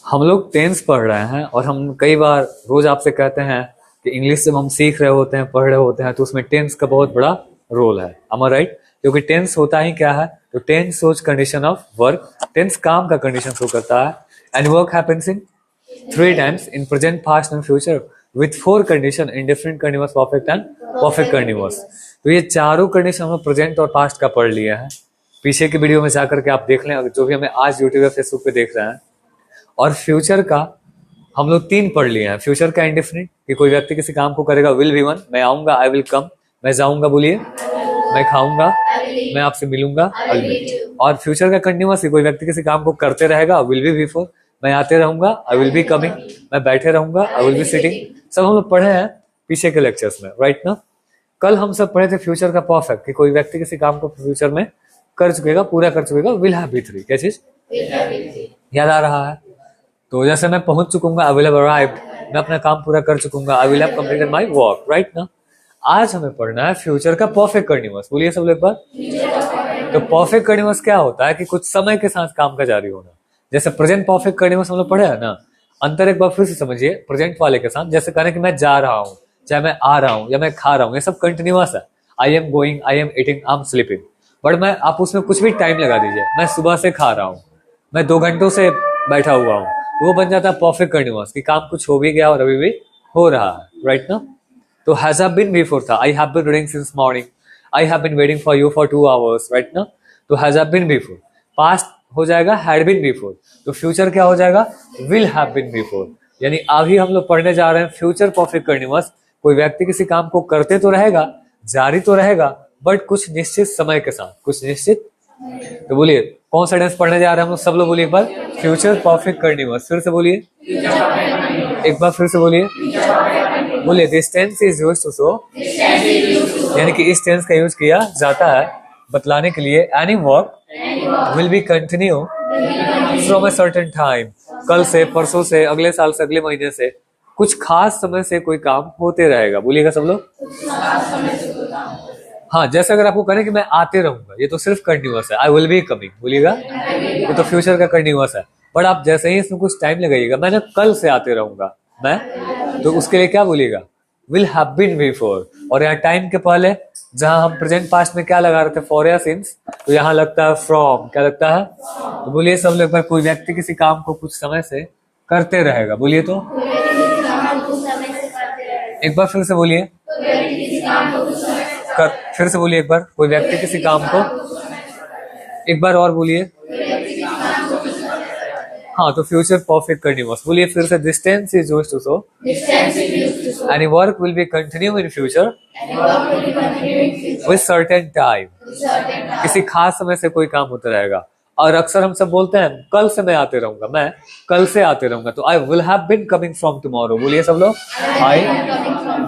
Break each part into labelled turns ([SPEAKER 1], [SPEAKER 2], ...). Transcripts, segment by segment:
[SPEAKER 1] हम लोग टेंस पढ़ रहे हैं और हम कई बार रोज आपसे कहते हैं कि इंग्लिश जब हम सीख रहे होते हैं, पढ़ रहे होते हैं, तो उसमें टेंस का बहुत बड़ा रोल है। am I right? क्योंकि टेंस होता ही क्या है, तो tense shows condition of work. Tense काम का कंडीशन शो करता है। And work happens in 3 times in present, past and future with 4 condition in different continuous perfect and perfect continuous. तो ये चारों कंडीशन हम प्रेजेंट और पास्ट का पढ़ लिया है। पीछे की वीडियो में जाकर के आप देख लें, जो भी हमें आज यूट्यूब या फेसबुक पे देख रहे हैं। और फ्यूचर का हम लोग 3 पढ़ लिए हैं। फ्यूचर का इंडेफिनिट कि कोई व्यक्ति किसी काम को करेगा, विल बी वन, मैं आऊंगा, आई विल कम, मैं जाऊंगा, बोलिए, मैं खाऊंगा, मैं आपसे मिलूंगा, आई विल। और फ्यूचर का कंटिन्यूअस कि कोई व्यक्ति किसी काम को करते रहेगा, विल बी बिफोर, मैं आते रहूंगा, आई विल बी कमिंग, मैं बैठे रहूंगा, आई विल बी सिटिंग। सब हम लोग पढ़े हैं पीछे के लेक्चर्स में, राइट ना। कल हम सब पढ़े थे फ्यूचर का परफेक्ट कि कोई व्यक्ति किसी काम को फ्यूचर में कर चुकेगा, पूरा कर चुकेगा, विल हैव बी 3। क्या चीज याद आ रहा है? तो जैसे मैं पहुंच चुकूंगा, आई विल हैव अराइव्ड, मैं अपना काम पूरा कर चुकूंगा, I will have completed my work, right ना। आज हमें पढ़ना है फ्यूचर का परफेक्ट कंटीन्यूअस। बोलिए सब लोग एक बार। तो परफेक्ट कंटीन्यूअस क्या होता है कि कुछ समय के साथ काम का जारी होना। जैसे प्रेजेंट परफेक्ट कंटीन्यूअस हम लोग पढ़े है ना। अंतर एक बार फिर से समझिए प्रेजेंट वाले के साथ। जैसे कहने कि मैं जा रहा हूँ, चाहे मैं आ रहा हूँ या मैं खा रहा हूँ, ये सब कंटिन्यूअस है। I am going, I am eating, I am sleeping. But मैं आप उसमें कुछ भी टाइम लगा दीजिए, मैं सुबह से खा रहा हूँ, मैं 2 घंटों से बैठा हुआ हूँ, वो बन जाता है परफेक्ट कंटीन्यूअस कि काम कुछ हो भी गया और अभी भी हो रहा है, राइट ना। तो हैज हैव बीन बिफोर था, I have been reading since morning, I have been waiting for you for 2 hours, right ना। तो has have been before. Past हो जाएगा हैड बीन बिफोर। तो फ्यूचर क्या हो जाएगा, विल हैव बीन बिफोर। यानी अभी हम लोग पढ़ने जा रहे हैं फ्यूचर परफेक्ट कंटीन्यूअस। कोई व्यक्ति किसी काम को करते तो रहेगा, जारी तो रहेगा, बट कुछ निश्चित समय के साथ, कुछ निश्चित। तो बोलिए कौन सा टेंस पढ़ने जा रहे हैं हम लोग, सब लोग बोलिए एक बार। Future perfect continuous. फिर से बोलिए, एक बार फिर से बोलिए। बोलिए this tense is used to show, यानी कि इस टेंस का यूज किया जाता है बतलाने के लिए any work will be continue from a certain time. कल से, परसों से, अगले साल से, अगले महीने से, कुछ खास समय से कोई काम होते रहेगा। बोलिएगा सब लोग। हाँ, जैसे अगर आपको कहें कि मैं आते रहूंगा, ये तो सिर्फ कंटिन्यूअस है। आई विल बी कमिंग, बोलिएगा, ये तो फ्यूचर का कंटिन्यूअस है। बट आप जैसे ही इसमें कुछ टाइम लगाइएगा, मैं ना कल से आते रहूंगा मैं, तो उसके लिए क्या बोलिएगा, विल हैव बीन बिफोर। और यहाँ टाइम के पहले जहां हम प्रेजेंट पास्ट में क्या लगा रहे थे, फॉर या सिंस, तो यहाँ लगता है फ्रॉम। क्या लगता है? तो बोलिए सब लोग, कोई व्यक्ति किसी काम को कुछ समय से करते रहेगा। बोलिए तो एक बार फिर से बोलिए, फिर से बोलिए एक बार। कोई व्यक्ति किसी काम को, एक बार और बोलिए। हाँ, तो फ्यूचर परफेक्ट कंटीन्यूअस। बोलिए फिर से, this tense is used to show any work will be continue in future with certain time. किसी खास समय से कोई काम होता रहेगा। और अक्सर हम सब बोलते हैं कल से मैं आते रहूंगा, मैं कल से आते रहूंगा। तो I will have been coming from tomorrow. बोलिए सब लोग, I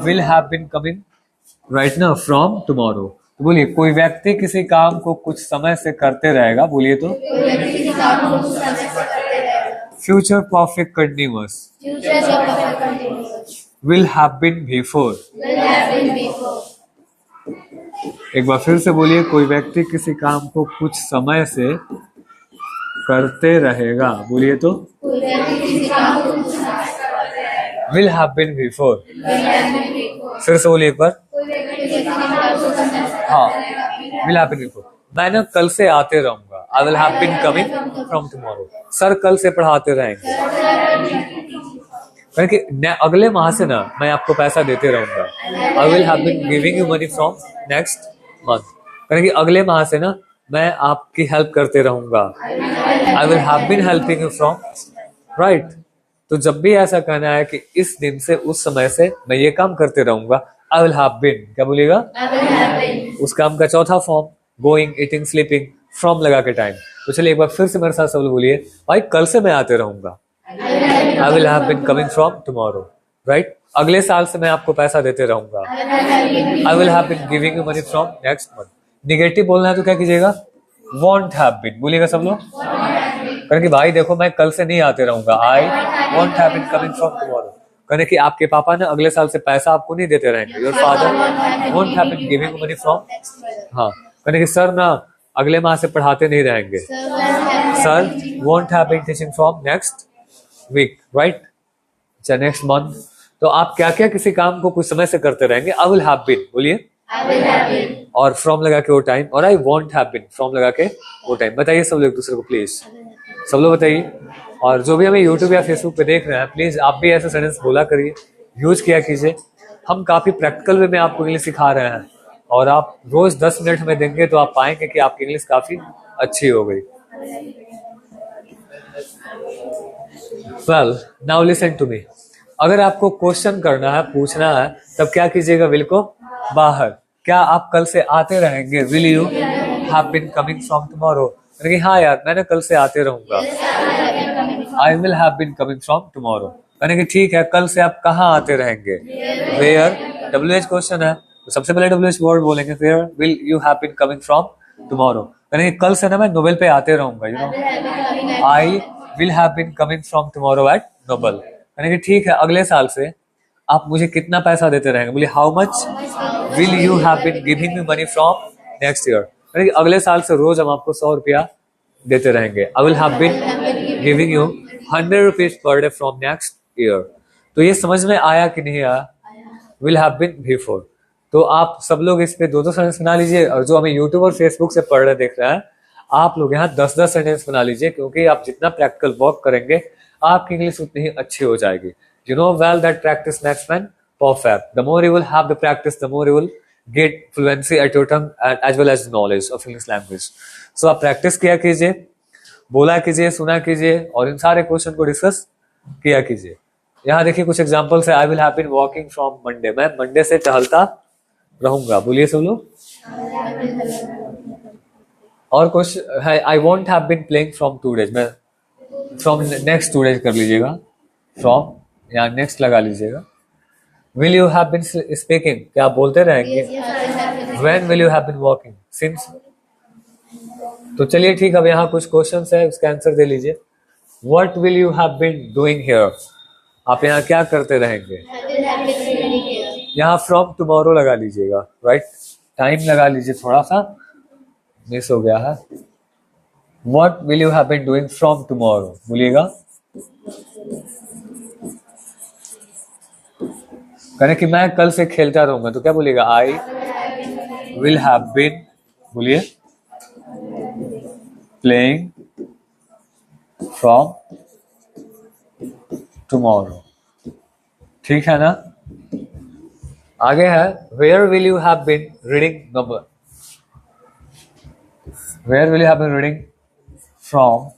[SPEAKER 1] will have been coming, right ना, फ्रॉम टुमारो। तो बोलिए कोई व्यक्ति किसी काम को कुछ समय से करते रहेगा। बोलिए तो future perfect continuous will have been before. एक बार फिर से बोलिए, कोई व्यक्ति किसी काम को कुछ समय से करते रहेगा। बोलिए तो विल हैव बीन बिफोर। फिर से बोलिए एक बार। हाँ, विल हैव बीन बिफोर। मैं ना कल से आते रहूंगा, I will have been coming from tomorrow. Sir कल से पढ़ाते रहेंगे, क्योंकि अगले माह से ना मैं आपको पैसा देते रहूंगा। I will have been giving you money from next month. क्योंकि अगले माह से ना मैं आपकी हेल्प करते रहूंगा। I will have been helping you from, right. तो जब भी ऐसा कहना है कि इस दिन से, उस समय से मैं ये काम करते रहूंगा, आई विल हैव बीन, क्या बोलिएगा, उस काम का चौथा form, going, eating, sleeping, from लगा के टाइम। तो चलिए एक बार फिर से मेरे साथ सब लोग बोलिए, भाई कल से मैं आते रहूंगा, I will have been coming from tomorrow, right. अगले साल से मैं आपको पैसा देते रहूंगा, I will have been giving you money from next month. Negative बोलना है तो क्या कीजिएगा, वॉन्ट हैव बीन। बोलिएगा सब लोग, क्योंकि भाई देखो मैं कल से नहीं आते रहूंगा, I won't have been coming from tomorrow. कहने कि आपके पापा ना अगले साल से पैसा आपको नहीं देते रहेंगे, your father won't have been giving money from. हाँ, कहने कि सर ना अगले माह से पढ़ाते नहीं रहेंगे, sir won't have been teaching from next week, right? अच्छा, नेक्स्ट मंथ। तो आप क्या क्या किसी काम को कुछ समय से करते रहेंगे? आई विल हैव बीन, बोलिए। और फ्रॉम लगा के वो टाइम, और I won't have been, from लगा के वो टाइम। बताइए सब लोग एक दूसरे को प्लीज, सब लोग बताइए। और जो भी हमें यूट्यूब या फेसबुक पे देख रहे हैं, प्लीज आप भी ऐसे सेंटेंस बोला करिए, यूज किया कीजिए। हम काफी प्रैक्टिकल वे में आपको इंग्लिश सिखा रहे हैं, और आप रोज 10 मिनट हमें देंगे तो आप पाएंगे कि आपकी इंग्लिश काफी अच्छी हो गई। Well, now listen to me. अगर आपको क्वेश्चन करना है, पूछना है, तब क्या कीजिएगा? विल को बाहर। क्या आप कल से आते रहेंगे? Will you have been coming from tomorrow? यानी हाँ यार, मैं ना कल से आते रहूंगा। I will have been coming from tomorrow. यानी कि ठीक है, कल से आप कहाँ आते रहेंगे? वेयर। WH क्वेश्चन है तो सबसे पहले WH वर्ड बोलेंगे। Where will you have been coming from tomorrow? यानी कि कल से ना मैं नोबेल पे आते रहूंगा, you know. I will have been coming from tomorrow at Nobel. यानी कि ठीक है, अगले साल से आप मुझे कितना पैसा देते रहेंगे? बोलिए, how much will you have been giving me money from next year? यानी कि अगले साल से रोज हम आपको 100 रुपया देते रहेंगे। I will have been giving you 100 rupees per day from next year. तो ये समझ में आया कि नहीं आया? Will have been before. तो आप सब लोग इस पे 2-2 सेंटेंस बना लीजिए, और जो हमें यूट्यूब और फेसबुक से पढ़ रहे देख रहे हैं, आप लोग यहाँ 10-10 सेंटेंस बना लीजिए, क्योंकि आप जितना प्रैक्टिकल वर्क करेंगे आपकी इंग्लिश उतनी ही अच्छी हो जाएगी। You know well that practice makes man perfect. The more you will have the practice, the more you will get fluency at your tongue as well as knowledge of English language. So आप practice किया कीजिए, बोला कीजिए, सुना कीजिए, और इन सारे question को डिस्कस किया कीजिए। यहाँ देखिए कुछ एग्जांपल्स है। I will have been walking from Monday. मैं मंडे से टहलता रहूंगा। बोलिए सब लोग। और कुछ है, I won't have been playing from 2 days. मैं फ्रॉम नेक्स्ट 2 डेज कर लीजिएगा, फ्रॉम या नेक्स्ट लगा लीजिएगा। Will you have been speaking? क्या आप बोलते रहेंगे? When will you have been walking? Since. तो चलिए ठीक, अब यहाँ कुछ क्वेश्चंस है, उसका आंसर दे लीजिए। What will you have been doing here? आप यहाँ क्या करते रहेंगे? यहाँ फ्रॉम टुमारो लगा लीजिएगा, राइट? टाइम लगा लीजिए, थोड़ा सा मिस हो गया है। What will you have been doing from tomorrow? बोलिएगा। कहने कि मैं कल से खेलता रहूंगा, तो क्या बोलिएगा? आई विल हैव बीन, बोलिए, प्लेइंग फ्रॉम टुमारो। ठीक है ना? आगे है, where will you have been reading number? Where will you have been reading from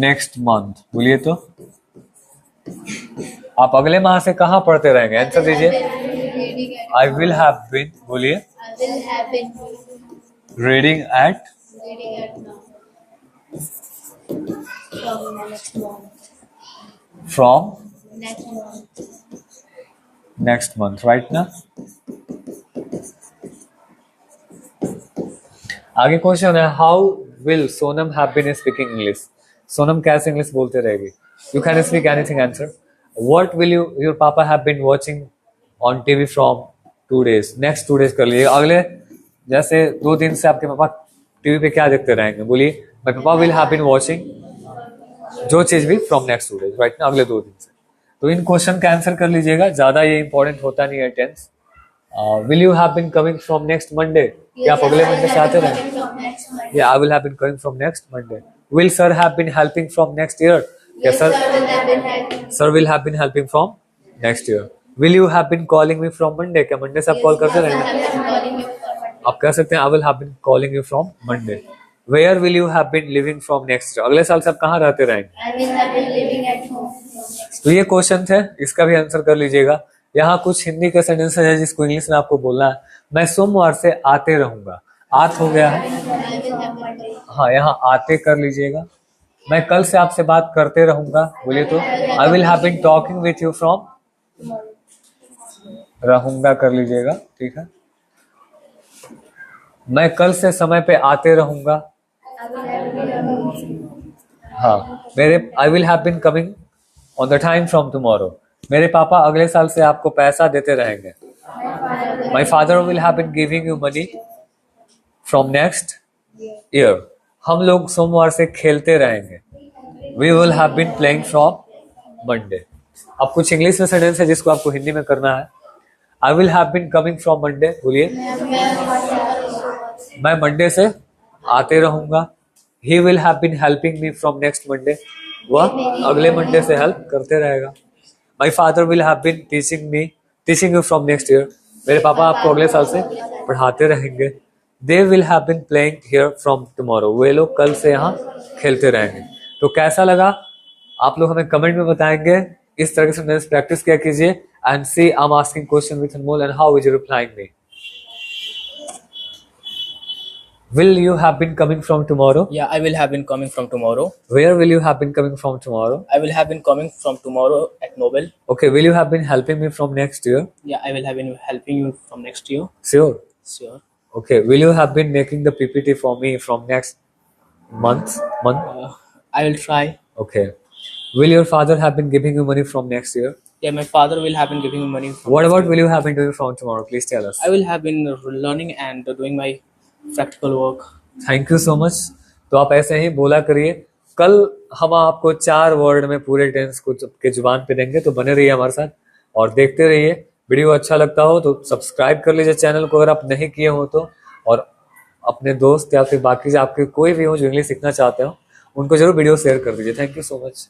[SPEAKER 1] next month? बोलिए तो। आप अगले माह से कहाँ पढ़ते रहेंगे? आंसर दीजिए। आई विल हैव बीन, बोलिए, reading at from next month, right ना? आगे क्वेश्चन है, how will Sonam have been speaking English? Sonam कैसे इंग्लिश बोलते रहेगी? You can speak anything. Answer, What will your papa have been watching on TV from 2 days? Next 2 days कर लीजिए। अगले जैसे 2 दिन से आपके पापा टीवी पे क्या देखते रहेंगे? बोलिए, my papa will have been watching जो चीज भी from next 2 days, राइट ना? अगले 2 दिन से। तो इन क्वेश्चन का आंसर कर लीजिएगा, ज्यादा ये इंपॉर्टेंट होता नहीं है tense. Will you have been coming from next Monday? क्या आप अगले मंडे से आते रहेंगे? या I will have been coming from next Monday. Will sir have been helping from next year? Yes, sir will have been helping from next year. Will you have been calling me from Monday? क्या Monday से आप call करते रहेंगे? आप कह सकते हैं I will have been calling you from Monday. Where will you have been living from next year? अगले साल से आप कहाँ रहते रहेंगे? I will have been living at home. तो ये क्वेश्चन थे, इसका भी आंसर कर लीजिएगा। यहाँ कुछ हिंदी के सेंटेंस है जिसको इंग्लिश में आपको बोलना है। मैं सोमवार से आते रहूंगा। आत हो गया है, हाँ, यहाँ आते कर लीजिएगा। मैं कल से आपसे बात करते रहूंगा, बोलिए तो। I will have been talking with you from रहूंगा कर लीजिएगा, ठीक है। मैं कल से समय पे आते रहूंगा, हाँ। मेरे I will have been coming on the time from tomorrow. मेरे पापा अगले साल से आपको पैसा देते रहेंगे। My father will have been giving you money from next year. हम लोग सोमवार से खेलते रहेंगे। We will have been playing from Monday. अब कुछ इंग्लिश में सेंटेंस है जिसको आपको हिंदी में करना है। I will have been coming from Monday, बोलिए। मैं मंडे से आते रहूंगा। He will have been helping me from next Monday, वह अगले मंडे से हेल्प करते रहेगा। My father will have been teaching you from next year, मेरे पापा आपको अगले साल से पढ़ाते रहेंगे। They will have been playing here from tomorrow, वे लोग कल से यहाँ खेलते रहेंगे। तो कैसा लगा आप लोग हमें कमेंट में बताएंगे। इस तरह से प्रैक्टिस किया कीजिए। And see I am asking question with Anmol and how is you replying me. Will you have been coming from tomorrow?
[SPEAKER 2] Yeah, I will have been coming from tomorrow.
[SPEAKER 1] Where will you have been coming from tomorrow?
[SPEAKER 2] I will have been coming from tomorrow at Nobel.
[SPEAKER 1] Okay, will you have been helping me from next year?
[SPEAKER 2] Yeah, I will have been helping you from next year.
[SPEAKER 1] Sure.
[SPEAKER 2] Sure.
[SPEAKER 1] Okay, will you have been making the PPT for me from next month?
[SPEAKER 2] I will try.
[SPEAKER 1] Okay. Will your father have been giving you money from next year?
[SPEAKER 2] Yeah, my father will have been giving me money.
[SPEAKER 1] What about will you have been doing from tomorrow? Please tell us.
[SPEAKER 2] I will have been learning and doing my practical work.
[SPEAKER 1] Thank you so much. तो आप ऐसे ही बोला करिए। कल हम आपको 4 word में पूरे टेंस को के जुबान पे देंगे, तो बने रहिए हमारे साथ और देखते रहिए। वीडियो अच्छा लगता हो तो सब्सक्राइब कर लीजिए चैनल को अगर आप नहीं किए हो तो, और अपने दोस्त या फिर बाकी आपके कोई भी हो जो इंग्लिश सीखना चाहते हो उनको जरूर वीडियो शेयर कर दीजिए। Thank you so much.